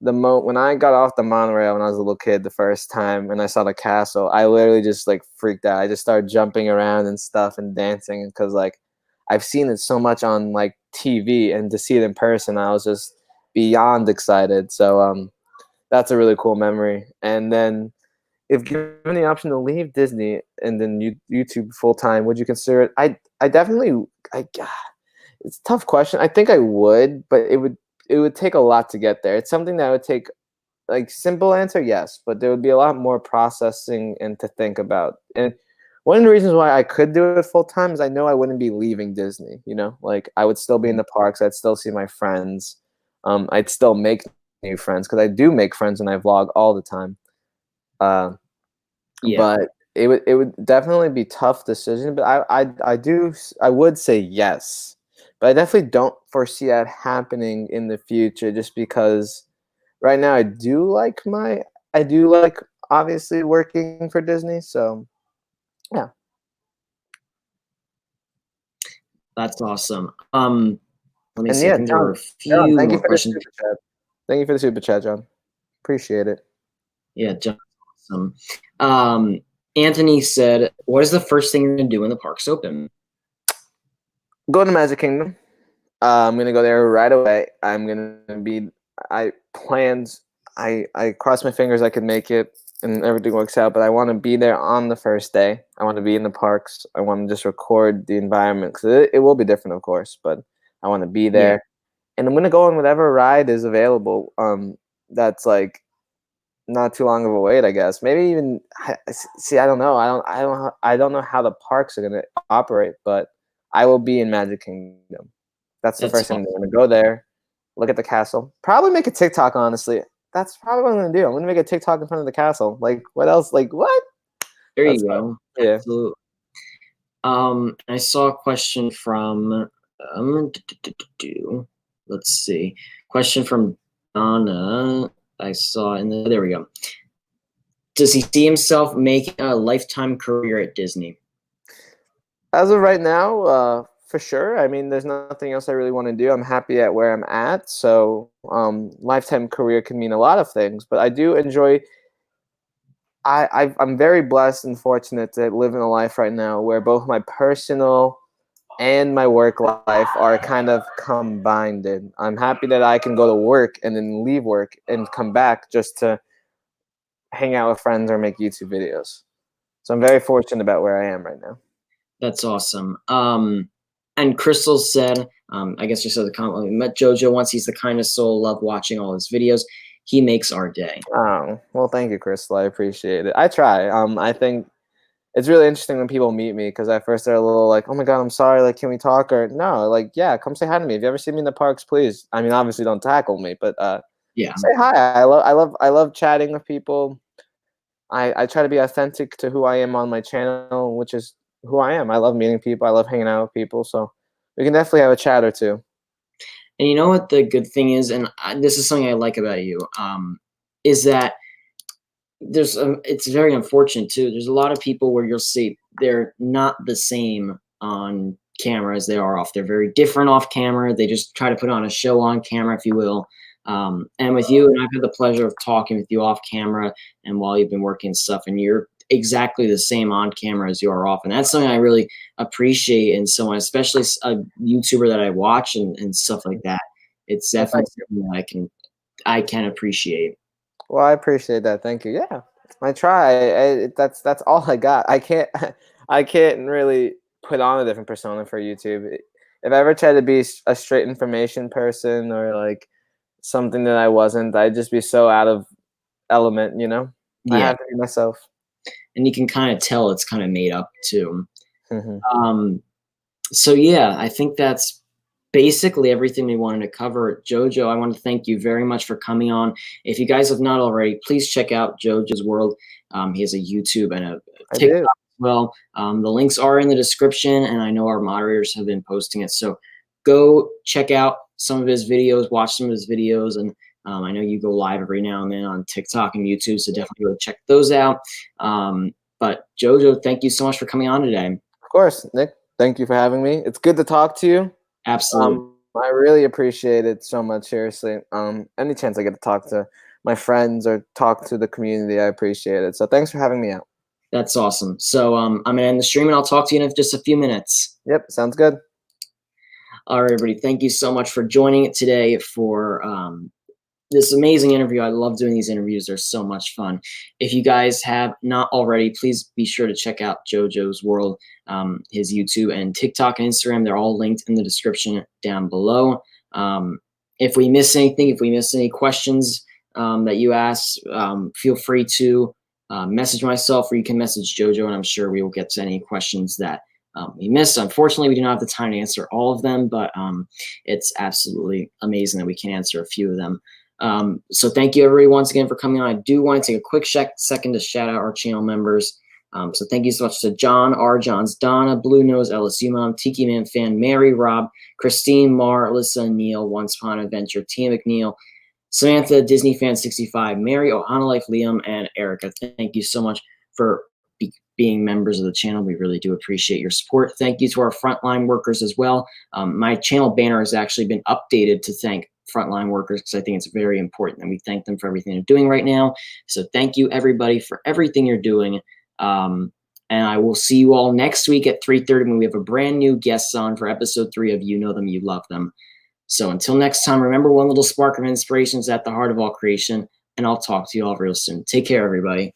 when I got off the monorail when I was a little kid the first time and I saw the castle, I literally just like freaked out. I just started jumping around and stuff and dancing because like I've seen it so much on like TV, and to see it in person, I was just beyond excited. So that's a really cool memory. And then if given the option to leave Disney and then YouTube full time, would you consider it? I definitely it's a tough question. I think I would, but it would take a lot to get there. It's something that would take, like, simple answer, yes, but there would be a lot more processing and to think about. And one of the reasons why I could do it full time is I know I wouldn't be leaving Disney. Like I would still be in the parks. I'd still see my friends. I'd still make new friends because I do make friends and I vlog all the time. Yeah. But it would definitely be a tough decision. But I would say yes. But I definitely don't foresee that happening in the future just because right now I do like obviously working for Disney. So yeah. That's awesome. Let me And see. I yeah, think there were a John, few thank you more for the questions. super chat. Thank you for the super chat, John. Appreciate it. Yeah, John, awesome. Anthony said, what is the first thing you're going to do when the parks open? Go to Magic Kingdom. I'm gonna go there right away. I cross my fingers I can make it and everything works out, but I want to be there on the first day. I want to be in the parks. I want to just record the environment because it will be different, of course, but I want to be there. Yeah. And I'm gonna go on whatever ride is available. That's like not too long of a wait, I guess. Maybe even see. I don't know. I don't know how the parks are gonna operate, but I will be in Magic Kingdom. That's the first thing I'm going to go there, look at the castle, probably make a TikTok, honestly. That's probably what I'm going to do. I'm going to make a TikTok in front of the castle. Like, what else? Like, what? There That's you fun. go. Yeah. Absolutely. I saw a question from, let's see. Question from Donna. I saw there we go. Does he see himself making a lifetime career at Disney? As of right now, for sure. I mean, there's nothing else I really want to do. I'm happy at where I'm at. So, lifetime career can mean a lot of things, but I do enjoy. I'm very blessed and fortunate to live in a life right now where both my personal and my work life are kind of combined in. I'm happy that I can go to work and then leave work and come back just to hang out with friends or make YouTube videos. So I'm very fortunate about where I am right now. That's awesome. And Crystal said, I guess just as a comment, we met JoJo once. He's the kindest soul. Love watching all his videos. He makes our day. Oh, well, thank you, Crystal. I appreciate it. I try. I think it's really interesting when people meet me because at first they're a little like, "Oh my God, I'm sorry. Like, can we talk?" Or no, like, yeah, come say hi to me. If you ever see me in the parks, please. I mean, obviously, don't tackle me, but Yeah, say hi. I love chatting with people. I try to be authentic to who I am on my channel, which is who I am. I love meeting people. I love hanging out with people. So we can definitely have a chat or two. and you know what the good thing is, and this is something I like about you. is that it's very unfortunate too. There's a lot of people where you'll see they're not the same on camera as they are off. They're very different off camera. They just try to put on a show on camera, if you will. And with you, and I've had the pleasure of talking with you off camera and while you've been working stuff, and you're exactly the same on camera as you are off. And that's something I really appreciate in someone, especially a YouTuber that I watch and stuff like that. It's Well, definitely thank you. something I can appreciate. Well, I appreciate that. Thank you. Yeah, I try. That's all I got. I can't I can't really put on a different persona for YouTube. If I ever tried to be a straight information person or like something that I wasn't, I'd just be so out of element. You know, I Yeah. have to be myself. And you can kind of tell it's kind of made up too. Hmm. So yeah, I think that's basically everything we wanted to cover. Jojo, I want to thank you very much for coming on. If you guys have not already, please check out Jojo's World. He has a YouTube and a I TikTok do. as well. The links are in the description, and I know our moderators have been posting it. So go check out some of his videos, watch some of his videos, and I know you go live every now and then on TikTok and YouTube, so definitely go check those out. But Jojo, thank you so much for coming on today. Of course, Nick. Thank you for having me. It's good to talk to you. Absolutely. I really appreciate it so much. Seriously. Any chance I get to talk to my friends or talk to the community, I appreciate it. So thanks for having me out. That's awesome. So I'm going to end the stream, and I'll talk to you in just a few minutes. Yep, sounds good. All right, everybody. Thank you so much for joining it today for this amazing interview. I love doing these interviews. They're so much fun. If you guys have not already, please be sure to check out JoJo's World, his YouTube and TikTok and Instagram. They're all linked in the description down below. If we miss anything, if we miss any questions that you ask, feel free to message myself, or you can message JoJo, and I'm sure we will get to any questions that we missed. Unfortunately, we do not have the time to answer all of them, but it's absolutely amazing that we can answer a few of them. So thank you everybody once again for coming on. I do want to take a quick second to shout out our channel members. So thank you so much to John, R. Johns, Donna, Blue Nose, LSU Mom, Tiki Man Fan, Mary, Rob, Christine, Mar, Alyssa, Neil, Once Upon an Adventure, Tia McNeil, Samantha, Disney Fan 65, Mary, Ohana Life, Liam, and Erica. Thank you so much for being members of the channel. We really do appreciate your support. Thank you to our frontline workers as well. My channel banner has actually been updated to thank frontline workers because I think it's very important that we thank them for everything they're doing right now. So thank you everybody for everything you're doing. And I will see you all next week at 3:30 when we have a brand new guest on for episode 3 of You Know Them, You Love Them. So until next time, remember, one little spark of inspiration is at the heart of all creation, and I'll talk to you all real soon. Take care, everybody.